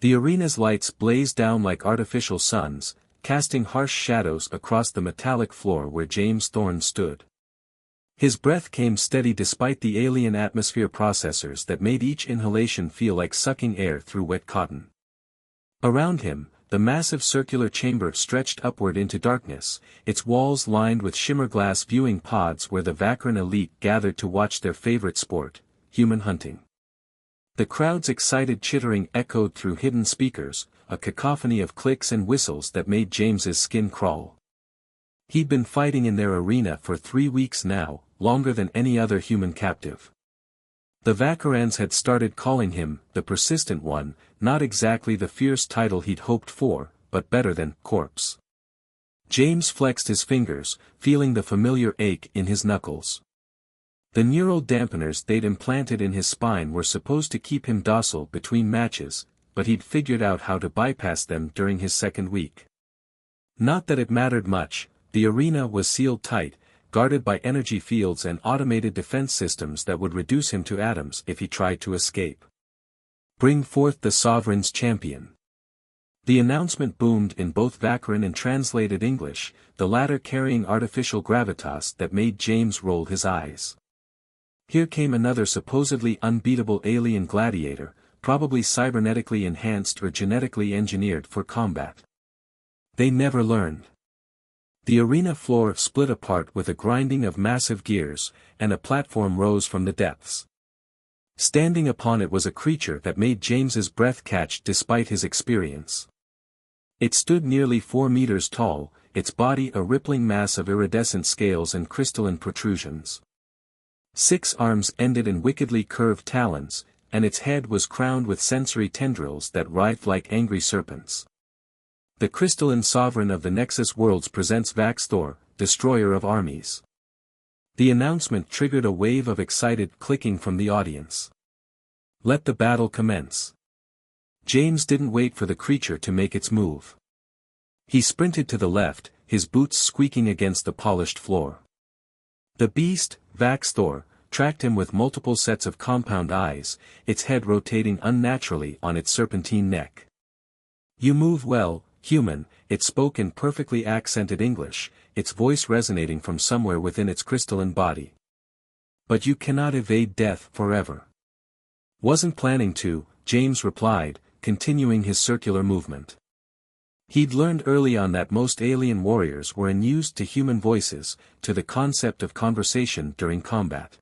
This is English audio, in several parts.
The arena's lights blazed down like artificial suns, casting harsh shadows across the metallic floor where James Thorne stood. His breath came steady despite the alien atmosphere processors that made each inhalation feel like sucking air through wet cotton. Around him, the massive circular chamber stretched upward into darkness, its walls lined with shimmer-glass viewing pods where the Vakran elite gathered to watch their favorite sport, human hunting. The crowd's excited chittering echoed through hidden speakers, a cacophony of clicks and whistles that made James's skin crawl. He'd been fighting in their arena for 3 weeks now, longer than any other human captive. The Vakarans had started calling him, the Persistent One, not exactly the fierce title he'd hoped for, but better than corpse. James flexed his fingers, feeling the familiar ache in his knuckles. The neural dampeners they'd implanted in his spine were supposed to keep him docile between matches, but he'd figured out how to bypass them during his second week. Not that it mattered much, the arena was sealed tight, guarded by energy fields and automated defense systems that would reduce him to atoms if he tried to escape. Bring forth the Sovereign's champion. The announcement boomed in both Vakran and translated English, the latter carrying artificial gravitas that made James roll his eyes. Here came another supposedly unbeatable alien gladiator, probably cybernetically enhanced or genetically engineered for combat. They never learned. The arena floor split apart with a grinding of massive gears, and a platform rose from the depths. Standing upon it was a creature that made James's breath catch despite his experience. It stood nearly 4 meters tall, its body a rippling mass of iridescent scales and crystalline protrusions. 6 arms ended in wickedly curved talons, and its head was crowned with sensory tendrils that writhed like angry serpents. The crystalline sovereign of the Nexus worlds presents Vaxthor, destroyer of armies. The announcement triggered a wave of excited clicking from the audience. Let the battle commence. James didn't wait for the creature to make its move. He sprinted to the left, his boots squeaking against the polished floor. The beast, Vaxthor, tracked him with multiple sets of compound eyes, its head rotating unnaturally on its serpentine neck. You move well, human, it spoke in perfectly accented English, its voice resonating from somewhere within its crystalline body. But you cannot evade death forever. Wasn't planning to, James replied, continuing his circular movement. He'd learned early on that most alien warriors were unused to human voices, to the concept of conversation during combat.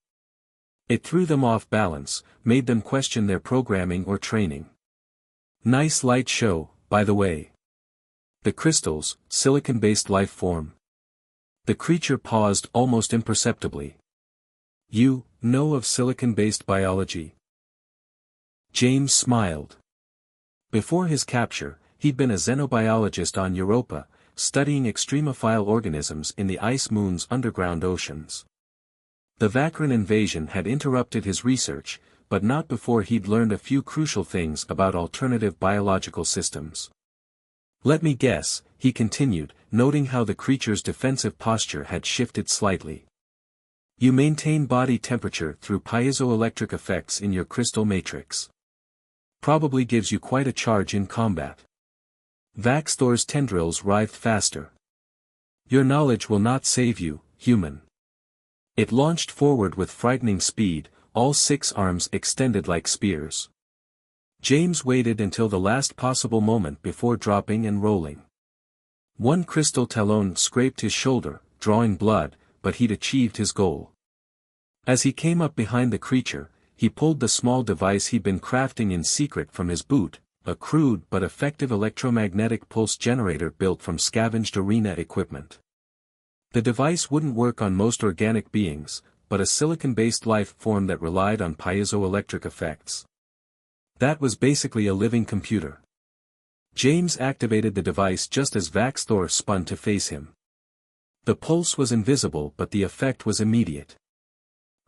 It threw them off balance, made them question their programming or training. Nice light show, by the way. The crystals, silicon-based life form. The creature paused almost imperceptibly. You know of silicon-based biology? James smiled. Before his capture, he'd been a xenobiologist on Europa, studying extremophile organisms in the ice moon's underground oceans. The Vakran invasion had interrupted his research, but not before he'd learned a few crucial things about alternative biological systems. Let me guess, he continued, noting how the creature's defensive posture had shifted slightly. You maintain body temperature through piezoelectric effects in your crystal matrix. Probably gives you quite a charge in combat. Vaxthor's tendrils writhed faster. Your knowledge will not save you, human. It launched forward with frightening speed, all 6 arms extended like spears. James waited until the last possible moment before dropping and rolling. One crystal talon scraped his shoulder, drawing blood, but he'd achieved his goal. As he came up behind the creature, he pulled the small device he'd been crafting in secret from his boot, a crude but effective electromagnetic pulse generator built from scavenged arena equipment. The device wouldn't work on most organic beings, but a silicon-based life form that relied on piezoelectric effects. That was basically a living computer. James activated the device just as Vaxthor spun to face him. The pulse was invisible but the effect was immediate.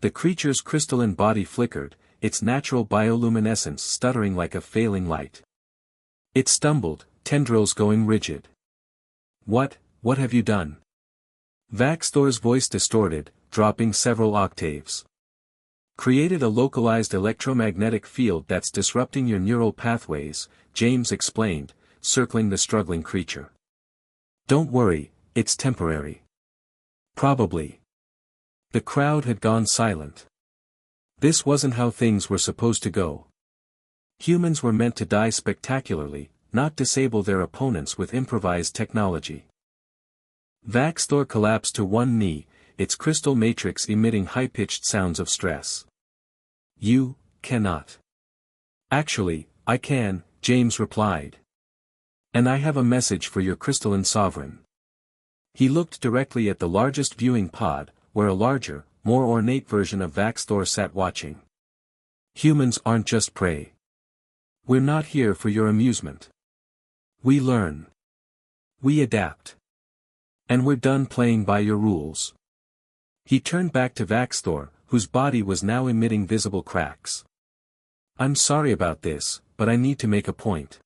The creature's crystalline body flickered, its natural bioluminescence stuttering like a failing light. It stumbled, tendrils going rigid. What have you done? Vaxthor's voice distorted, dropping several octaves. Created a localized electromagnetic field that's disrupting your neural pathways, James explained, circling the struggling creature. Don't worry, it's temporary. Probably. The crowd had gone silent. This wasn't how things were supposed to go. Humans were meant to die spectacularly, not disable their opponents with improvised technology. Vaxthor collapsed to one knee, its crystal matrix emitting high-pitched sounds of stress. You cannot. Actually, I can, James replied. And I have a message for your crystalline sovereign. He looked directly at the largest viewing pod, where a larger, more ornate version of Vaxthor sat watching. Humans aren't just prey. We're not here for your amusement. We learn. We adapt. And we're done playing by your rules. He turned back to Vaxthor, whose body was now emitting visible cracks. I'm sorry about this, but I need to make a point.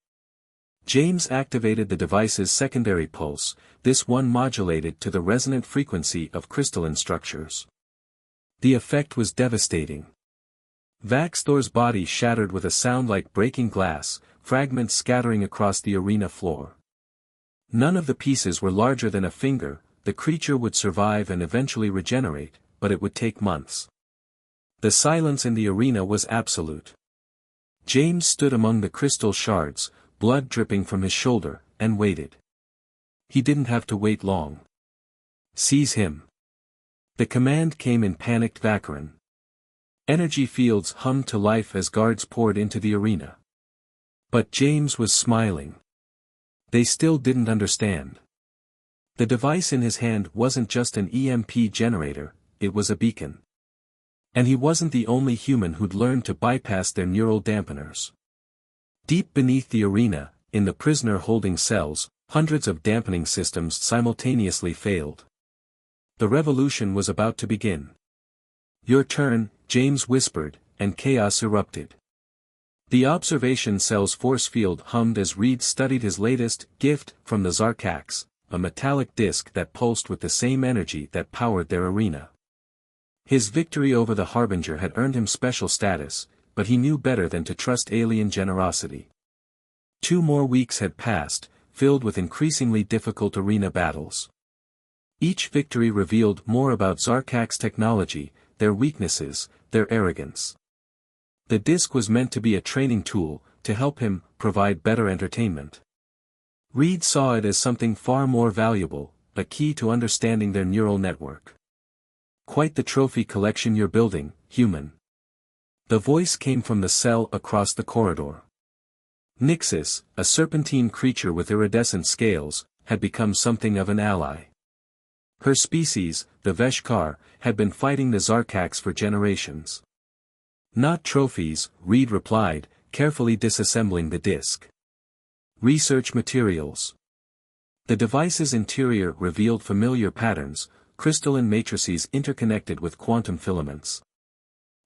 James activated the device's secondary pulse, this one modulated to the resonant frequency of crystalline structures. The effect was devastating. Vaxthor's body shattered with a sound like breaking glass, fragments scattering across the arena floor. None of the pieces were larger than a finger. The creature would survive and eventually regenerate, but it would take months. The silence in the arena was absolute. James stood among the crystal shards, blood dripping from his shoulder, and waited. He didn't have to wait long. Seize him. The command came in panicked Vacheron. Energy fields hummed to life as guards poured into the arena. But James was smiling. They still didn't understand. The device in his hand wasn't just an EMP generator, it was a beacon. And he wasn't the only human who'd learned to bypass their neural dampeners. Deep beneath the arena, in the prisoner-holding cells, hundreds of dampening systems simultaneously failed. The revolution was about to begin. Your turn, James whispered, and chaos erupted. The observation cell's force field hummed as Reed studied his latest gift from the Zarkax, a metallic disc that pulsed with the same energy that powered their arena. His victory over the Harbinger had earned him special status, but he knew better than to trust alien generosity. 2 more weeks had passed, filled with increasingly difficult arena battles. Each victory revealed more about Zarkax technology, their weaknesses, their arrogance. The disc was meant to be a training tool, to help him provide better entertainment. Reed saw it as something far more valuable, a key to understanding their neural network. Quite the trophy collection you're building, human. The voice came from the cell across the corridor. Nixis, a serpentine creature with iridescent scales, had become something of an ally. Her species, the Veshkar, had been fighting the Zarkax for generations. Not trophies, Reed replied, carefully disassembling the disc. Research materials. The device's interior revealed familiar patterns, crystalline matrices interconnected with quantum filaments.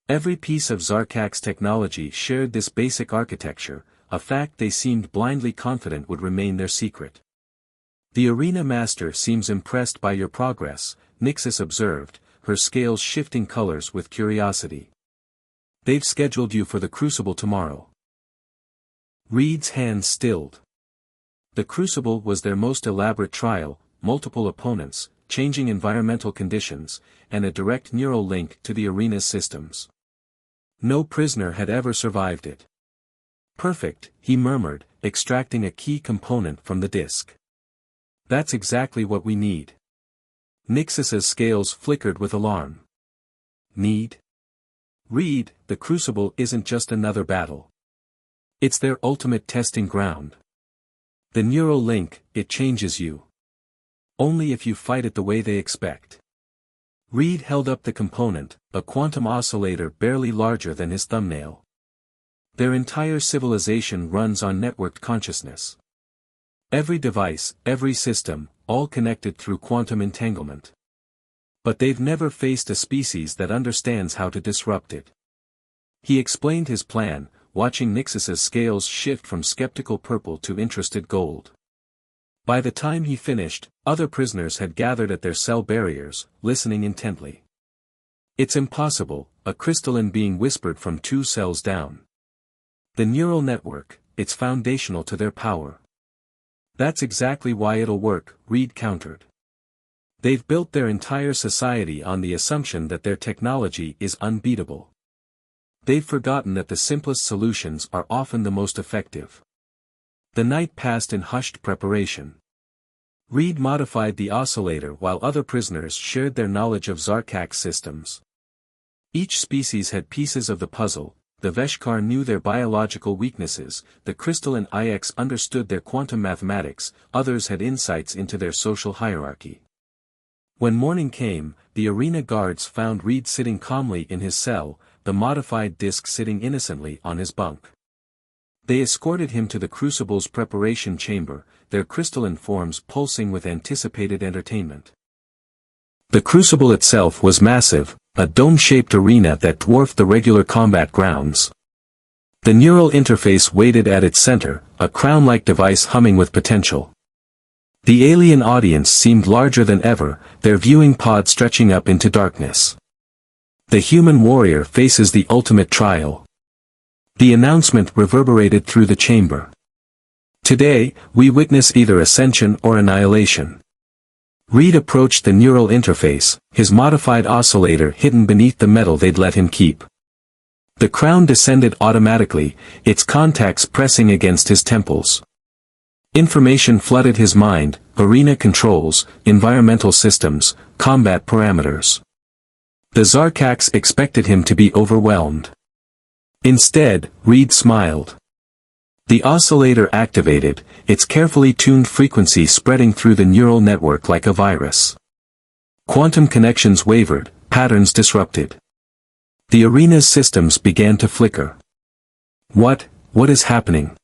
Every piece of Zarkax technology shared this basic architecture, a fact they seemed blindly confident would remain their secret. The arena master seems impressed by your progress, Nixis observed, her scales shifting colors with curiosity. They've scheduled you for the Crucible tomorrow. Reed's hands stilled. The Crucible was their most elaborate trial, multiple opponents, changing environmental conditions, and a direct neural link to the arena's systems. No prisoner had ever survived it. Perfect, he murmured, extracting a key component from the disc. That's exactly what we need. Nixis's scales flickered with alarm. Need? Reed, the Crucible isn't just another battle. It's their ultimate testing ground. The neural link, it changes you. Only if you fight it the way they expect. Reed held up the component, a quantum oscillator barely larger than his thumbnail. Their entire civilization runs on networked consciousness. Every device, every system, all connected through quantum entanglement. But they've never faced a species that understands how to disrupt it. He explained his plan, watching Nixis's scales shift from skeptical purple to interested gold. By the time he finished, other prisoners had gathered at their cell barriers, listening intently. It's impossible, a crystalline being whispered from 2 cells down. The neural network, it's foundational to their power. That's exactly why it'll work, Reed countered. They've built their entire society on the assumption that their technology is unbeatable. They've forgotten that the simplest solutions are often the most effective. The night passed in hushed preparation. Reed modified the oscillator while other prisoners shared their knowledge of Zarkak's systems. Each species had pieces of the puzzle. The Veshkar knew their biological weaknesses, the crystalline IX understood their quantum mathematics, others had insights into their social hierarchy. When morning came, the arena guards found Reed sitting calmly in his cell, the modified disc sitting innocently on his bunk. They escorted him to the Crucible's preparation chamber, their crystalline forms pulsing with anticipated entertainment. The Crucible itself was massive, a dome-shaped arena that dwarfed the regular combat grounds. The neural interface waited at its center, a crown-like device humming with potential. The alien audience seemed larger than ever, their viewing pod stretching up into darkness. The human warrior faces the ultimate trial. The announcement reverberated through the chamber. Today, we witness either ascension or annihilation. Reed approached the neural interface, his modified oscillator hidden beneath the metal they'd let him keep. The crown descended automatically, its contacts pressing against his temples. Information flooded his mind: arena controls, environmental systems, combat parameters. The Zarkaks expected him to be overwhelmed. Instead, Reed smiled. The oscillator activated, its carefully tuned frequency spreading through the neural network like a virus. Quantum connections wavered, patterns disrupted. The arena's systems began to flicker. What is happening?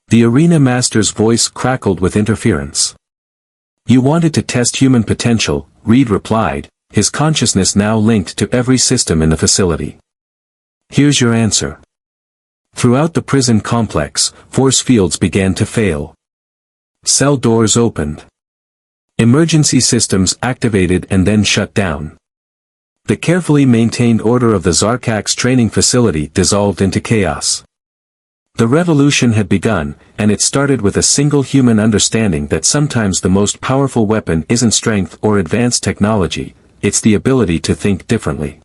The arena master's voice crackled with interference. You wanted to test human potential, Reed replied, his consciousness now linked to every system in the facility. Here's your answer. Throughout the prison complex, force fields began to fail. Cell doors opened. Emergency systems activated and then shut down. The carefully maintained order of the Zarkak's training facility dissolved into chaos. The revolution had begun, and it started with a single human understanding that sometimes the most powerful weapon isn't strength or advanced technology, it's the ability to think differently.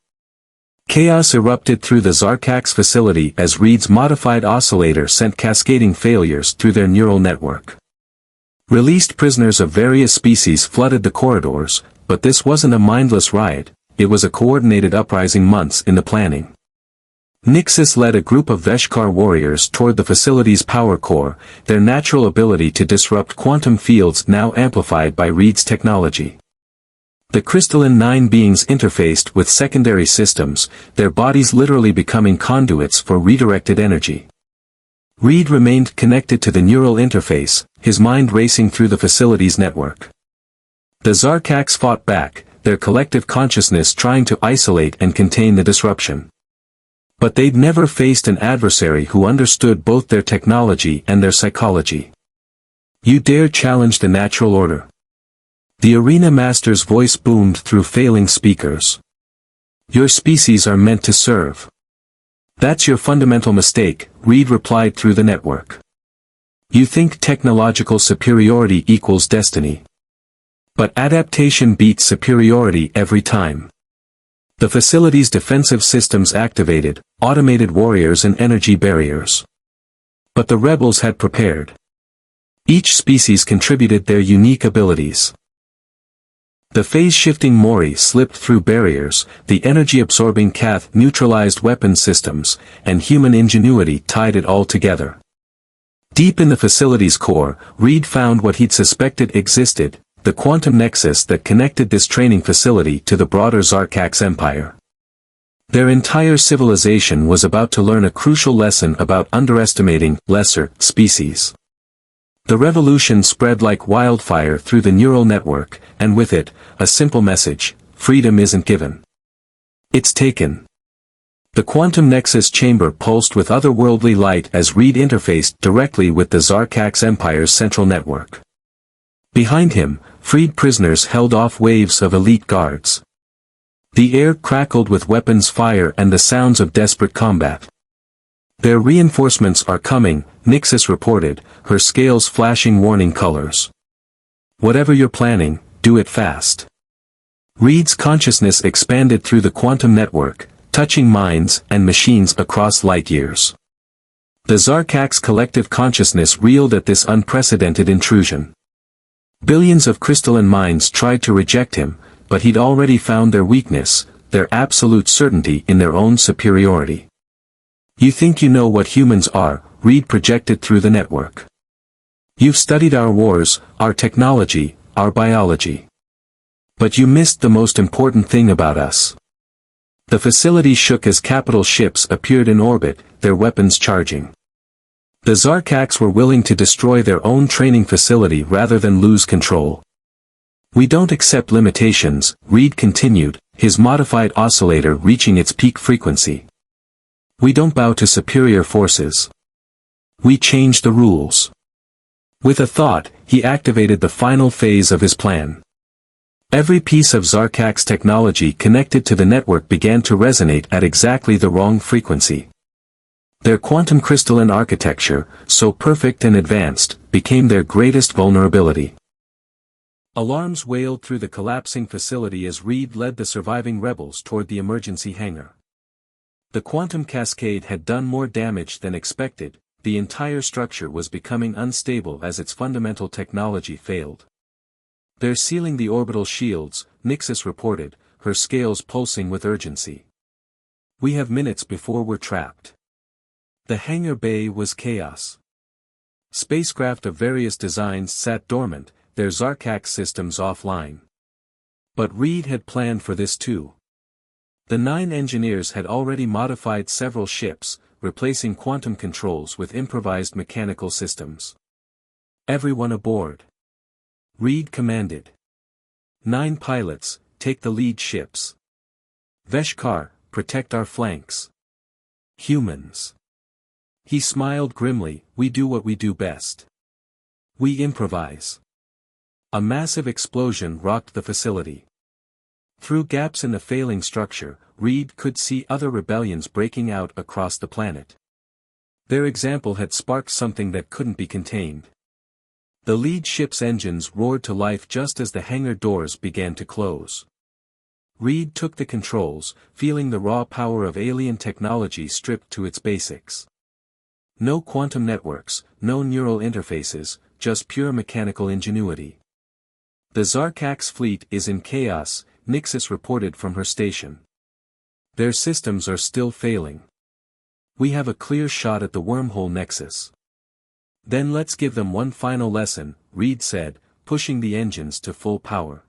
Chaos erupted through the Zarkak's facility as Reed's modified oscillator sent cascading failures through their neural network. Released prisoners of various species flooded the corridors, but this wasn't a mindless riot, it was a coordinated uprising months in the planning. Nixus led a group of Veshkar warriors toward the facility's power core, their natural ability to disrupt quantum fields now amplified by Reed's technology. The crystalline nine beings interfaced with secondary systems, their bodies literally becoming conduits for redirected energy. Reed remained connected to the neural interface, his mind racing through the facility's network. The Zarkaks fought back, their collective consciousness trying to isolate and contain the disruption. But they'd never faced an adversary who understood both their technology and their psychology. You dare challenge the natural order? The arena master's voice boomed through failing speakers. Your species are meant to serve. That's your fundamental mistake, Reed replied through the network. You think technological superiority equals destiny. But adaptation beats superiority every time. The facility's defensive systems activated, automated warriors and energy barriers. But the rebels had prepared. Each species contributed their unique abilities. The phase-shifting Mori slipped through barriers, the energy-absorbing Cath neutralized weapon systems, and human ingenuity tied it all together. Deep in the facility's core, Reed found what he'd suspected existed, the quantum nexus that connected this training facility to the broader Zarkak's empire. Their entire civilization was about to learn a crucial lesson about underestimating lesser species. The revolution spread like wildfire through the neural network, and with it, a simple message: freedom isn't given. It's taken. The quantum nexus chamber pulsed with otherworldly light as Reed interfaced directly with the Zarkak's empire's central network. Behind him, freed prisoners held off waves of elite guards. The air crackled with weapons fire and the sounds of desperate combat. Their reinforcements are coming, Nixis reported, her scales flashing warning colors. Whatever you're planning, do it fast. Reed's consciousness expanded through the quantum network, touching minds and machines across light years. The Zarkak's collective consciousness reeled at this unprecedented intrusion. Billions of crystalline minds tried to reject him, but he'd already found their weakness, their absolute certainty in their own superiority. You think you know what humans are, Reed projected through the network. You've studied our wars, our technology, our biology. But you missed the most important thing about us. The facility shook as capital ships appeared in orbit, their weapons charging. The Zarkaks were willing to destroy their own training facility rather than lose control. We don't accept limitations, Reed continued, his modified oscillator reaching its peak frequency. We don't bow to superior forces. We change the rules. With a thought, he activated the final phase of his plan. Every piece of Zarkak's technology connected to the network began to resonate at exactly the wrong frequency. Their quantum crystalline architecture, so perfect and advanced, became their greatest vulnerability. Alarms wailed through the collapsing facility as Reed led the surviving rebels toward the emergency hangar. The quantum cascade had done more damage than expected, the entire structure was becoming unstable as its fundamental technology failed. They're sealing the orbital shields, Nixis reported, her scales pulsing with urgency. We have minutes before we're trapped. The hangar bay was chaos. Spacecraft of various designs sat dormant, their Zarkak systems offline. But Reed had planned for this too. The 9 engineers had already modified several ships, replacing quantum controls with improvised mechanical systems. Everyone aboard. Reed commanded. 9 pilots, take the lead ships. Veshkar, protect our flanks. Humans. He smiled grimly, we do what we do best. We improvise. A massive explosion rocked the facility. Through gaps in the failing structure, Reed could see other rebellions breaking out across the planet. Their example had sparked something that couldn't be contained. The lead ship's engines roared to life just as the hangar doors began to close. Reed took the controls, feeling the raw power of alien technology stripped to its basics. No quantum networks, no neural interfaces, just pure mechanical ingenuity. The Zarkak's fleet is in chaos, Nixis reported from her station. Their systems are still failing. We have a clear shot at the wormhole nexus. Then let's give them one final lesson, Reed said, pushing the engines to full power.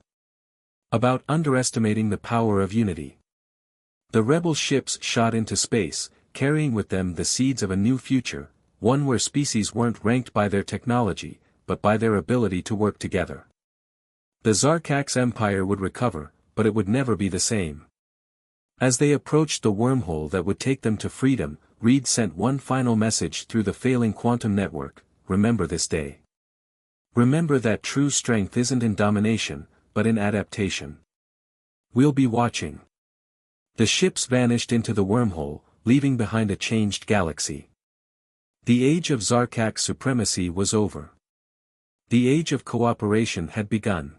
About underestimating the power of unity. The rebel ships shot into space, carrying with them the seeds of a new future, one where species weren't ranked by their technology, but by their ability to work together. The Zarkak's empire would recover, but it would never be the same. As they approached the wormhole that would take them to freedom, Reed sent one final message through the failing quantum network, remember this day. Remember that true strength isn't in domination, but in adaptation. We'll be watching. The ships vanished into the wormhole, leaving behind a changed galaxy. The age of Zarkak supremacy was over. The age of cooperation had begun.